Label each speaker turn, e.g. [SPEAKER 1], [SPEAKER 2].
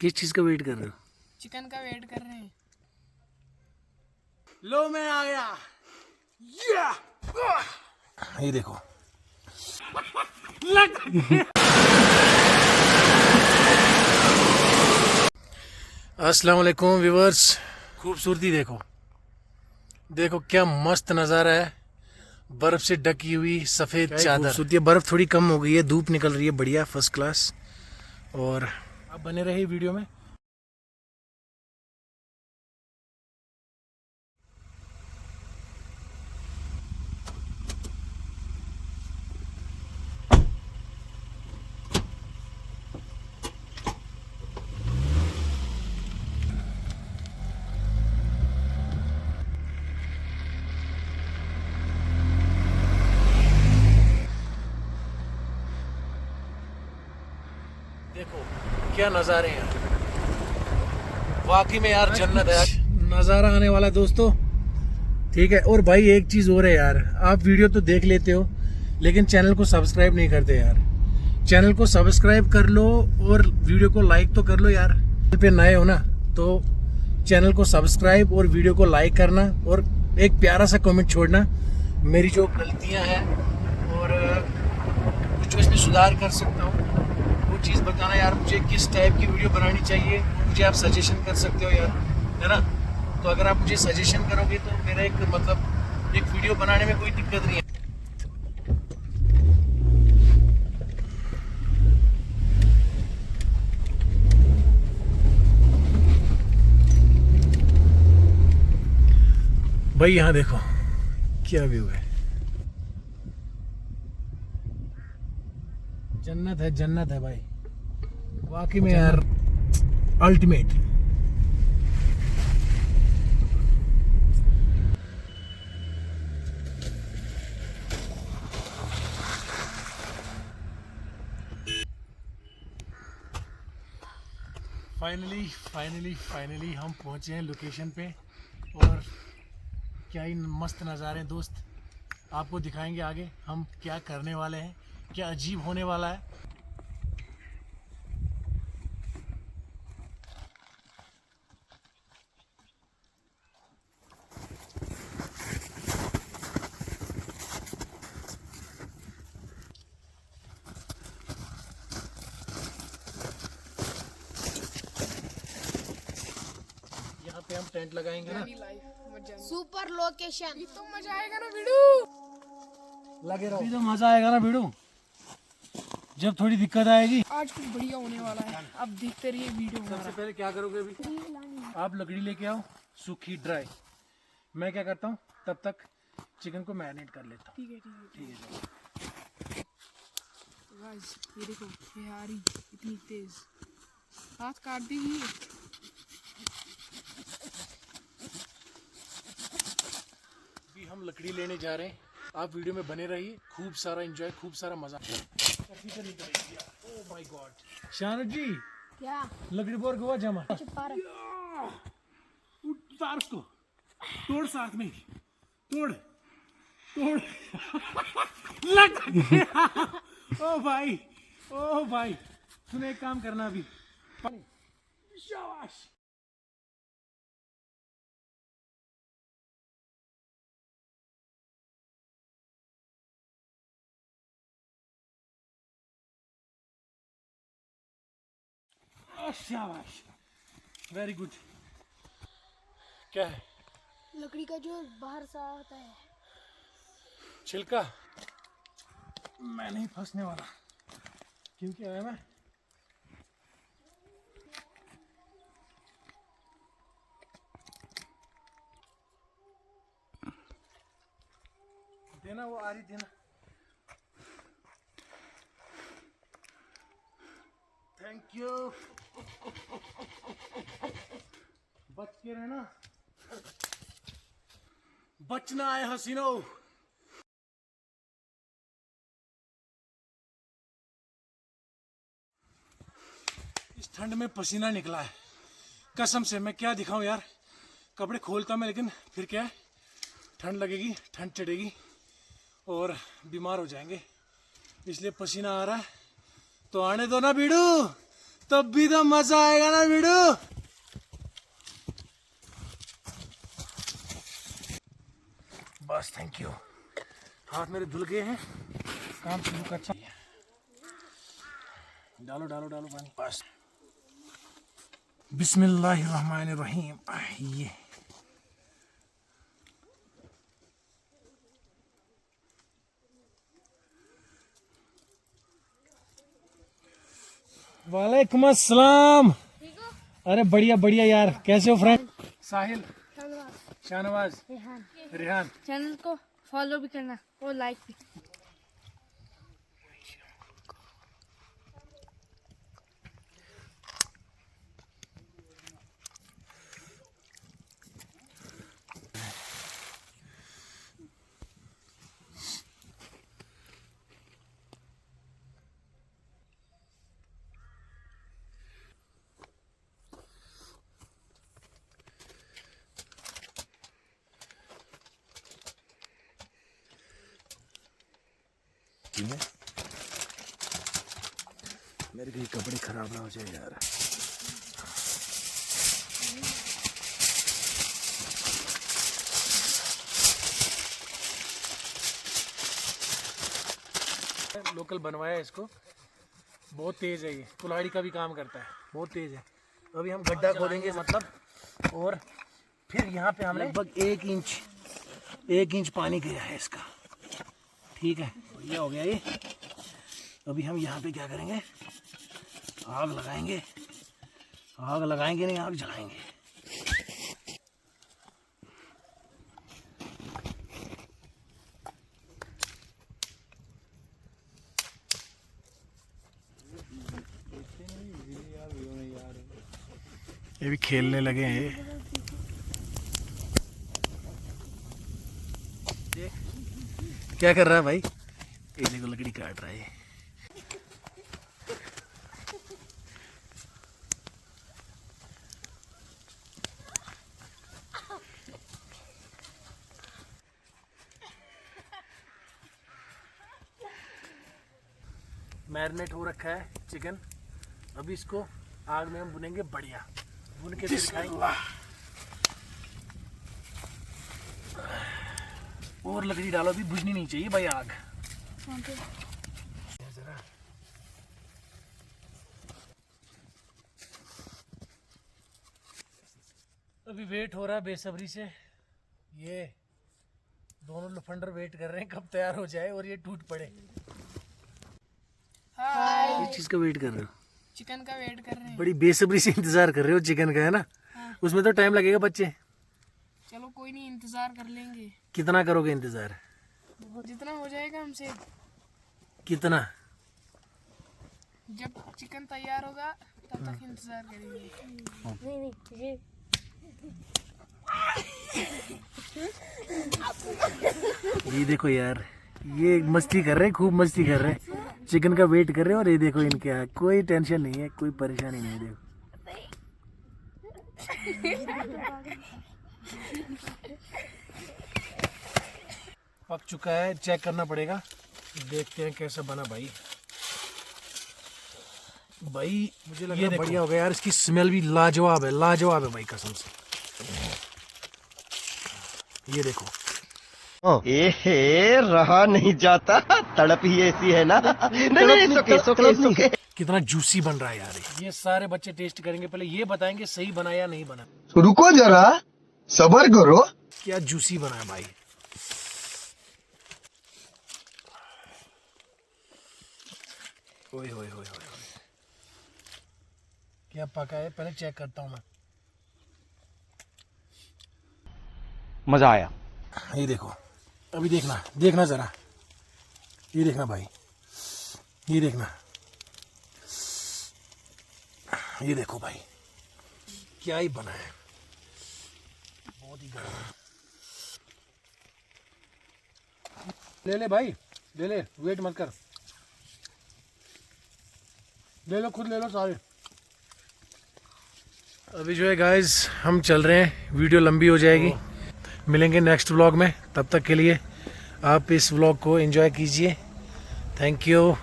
[SPEAKER 1] किस चीज का वेट कर रहे हो?
[SPEAKER 2] चिकन का वेट कर रहे हैं।
[SPEAKER 1] लो मैं आ गया। ये देखो अस्सलाम वालेकुम व्यूअर्स। खूबसूरती देखो, देखो क्या मस्त नज़ारा है। बर्फ से ढकी हुई सफ़ेद चादर। खूबसूरती है। बर्फ थोड़ी कम हो गई है, धूप निकल रही है बढ़िया फर्स्ट क्लास। और आप बने रहे वीडियो में। देखो क्या नज़ारे हैं, वाकई में यार जन्नत है। नज़ारा आने वाला है दोस्तों, ठीक है। और भाई एक चीज़ और है यार, आप वीडियो तो देख लेते हो लेकिन चैनल को सब्सक्राइब नहीं करते यार। चैनल को सब्सक्राइब कर लो और वीडियो को लाइक तो कर लो यार। चैनल पे नए हो ना तो चैनल को सब्सक्राइब और वीडियो को लाइक करना और एक प्यारा सा कमेंट छोड़ना। मेरी जो गलतियां हैं और कुछ जो इसमें सुधार कर सकता हूँ वो चीज़ बताना यार। मुझे किस टाइप की वीडियो बनानी चाहिए मुझे आप सजेशन कर सकते हो यार, है ना। तो अगर आप मुझे सजेशन करोगे तो मेरा एक मतलब एक वीडियो बनाने में कोई दिक्कत नहीं है। भाई यहाँ देखो क्या व्यू है, जन्नत है भाई, वाकई में यार अल्टीमेट। फाइनली हम पहुंचे हैं लोकेशन पे और क्या ही मस्त नज़ारे हैं दोस्त। आपको दिखाएंगे आगे हम क्या करने वाले हैं, क्या अजीब होने वाला है। यहाँ पे हम टेंट लगाएंगे ना,
[SPEAKER 3] सुपर लोकेशन।
[SPEAKER 2] तो मजा आएगा ना वीडियो।
[SPEAKER 1] लगे रहो। तो मजा आएगा ना वीडियो, जब थोड़ी दिक्कत आएगी।
[SPEAKER 2] आज कुछ बढ़िया होने वाला है, अब देखते रहिए वीडियो।
[SPEAKER 1] सबसे पहले क्या करोगे अभी, आप लकड़ी लेके आओ सूखी ड्राई। मैं क्या करता हूँ तब तक चिकन को मैरिनेट कर लेता हूँ।
[SPEAKER 2] ठीक है। गाइस ये देखो, ये आ रही इतनी तेज, हाथ काट देगी।
[SPEAKER 1] अभी हम लकड़ी लेने जा रहे हैं, आप वीडियो में बने रहिए। खूब सारा एंजॉय, खूब सारा मजा। ओह माय गॉड शानत जी,
[SPEAKER 3] क्या
[SPEAKER 1] लकड़ी बोर गोवा जमा
[SPEAKER 3] चिपका
[SPEAKER 1] उतार उसको, तोड़ साथ में तोड़ लग गया। ओ भाई तूने एक काम करना अभी, शाबाश। शाबाश, वेरी गुड। क्या है?
[SPEAKER 3] लकड़ी का जो बाहर सा आता है।
[SPEAKER 1] छिलका। मैं नहीं फंसने वाला क्योंकि आया मैं। देना वो आ रही देना। Thank you. बच के रहना, बचना है हसीनो। इस ठंड में पसीना निकला है कसम से। मैं क्या दिखाऊं यार, कपड़े खोलता मैं लेकिन फिर क्या है, ठंड लगेगी, ठंड चढ़ेगी और बीमार हो जाएंगे, इसलिए पसीना आ रहा है। तो आने दो ना बीड़ू, तब भी तो मजा आएगा ना वीडियो। बस थैंक यू। हाथ मेरे धुल गए हैं, काम शुरू कर। अच्छा डालो डालो डालो पानी। बस बिस्मिल्लाहिर्रहमानिर्रहीम। ये वालेकुम अस्सलाम। अरे बढ़िया बढ़िया यार, कैसे हो फ्रेंड? साहिल, शाहनवाज, रेहान।
[SPEAKER 3] चैनल को फॉलो भी करना और लाइक भी।
[SPEAKER 1] मेरे कहीं कपड़े खराब ना हो जाए यार। लोकल बनवाया इसको, बहुत तेज है ये, कुल्हाड़ी का भी काम करता है, बहुत तेज है। अभी हम गड्ढा खोदेंगे मतलब, और फिर यहाँ पे हमने लगभग 1 इंच पानी गया है इसका। ठीक है, ये हो गया ये। अभी हम यहाँ पे क्या करेंगे, आग लगाएंगे। आग लगाएंगे नहीं, आग जलाएंगे। ये भी खेलने लगे हैं। क्या कर रहा है भाई? ये देखो लकड़ी काट रहा है। मैरिनेट हो रखा है चिकन। अभी इसको आग में हम भुनेंगे बढ़िया, भुन के फिर खाएंगे। और लकड़ी डालो, अभी बुझनी नहीं चाहिए भाई आग। जरा अभी वेट हो रहा है बेसब्री से। ये दोनों लफंडर वेट कर रहे हैं कब तैयार हो जाए और ये टूट पड़े। इस चीज का वेट कर रहे हो?
[SPEAKER 2] चिकन का वेट कर रहे हैं।
[SPEAKER 1] बड़ी बेसब्री से इंतजार कर रहे हो चिकन का, है ना?
[SPEAKER 2] हाँ।
[SPEAKER 1] उसमें तो टाइम लगेगा बच्चे।
[SPEAKER 2] चलो कोई नहीं, इंतजार कर लेंगे।
[SPEAKER 1] कितना करोगे इंतजार?
[SPEAKER 2] जितना हो जाएगा हमसे।
[SPEAKER 1] कितना?
[SPEAKER 2] जब चिकन तैयार होगा तब तक इंतजार करेंगे।
[SPEAKER 1] ये देखो यार, ये मस्ती कर रहे हैं, खूब मस्ती कर रहे हैं, चिकन का वेट कर रहे हैं। और ये देखो इनके यहाँ कोई टेंशन नहीं है, कोई परेशानी नहीं है। देखो पक चुका है, चेक करना पड़ेगा। देखते हैं कैसा बना भाई। भाई मुझे लगा ये बढ़िया हो गया यार। इसकी स्मेल भी लाजवाब है, लाजवाब है भाई कसम से। ये देखो,
[SPEAKER 4] एहे रहा नहीं जाता, तड़प ही ऐसी है ना। नहीं सुके।
[SPEAKER 1] कितना जूसी बन रहा है यार। ये सारे बच्चे टेस्ट करेंगे, पहले ये बताएंगे सही बना या नहीं बना।
[SPEAKER 4] रुको जरा, सबर करो।
[SPEAKER 1] क्या जूसी बना है भाई। ओए होए होए होए, क्या पका है पहले चेक करता हूँ मैं।
[SPEAKER 5] मजा आया।
[SPEAKER 1] ये देखो, अभी देखना, देखना जरा, ये देखना भाई, ये देखना, ये देखो भाई, क्या ही बना है, बहुत ही गर्म है। ले ले भाई, ले ले, वेट मत कर, ले लो, खुद ले लो सारे। अभी जो है गाइज हम चल रहे हैं, वीडियो लंबी हो जाएगी। मिलेंगे नेक्स्ट व्लॉग में, तब तक के लिए आप इस व्लॉग को एंजॉय कीजिए। Thank you.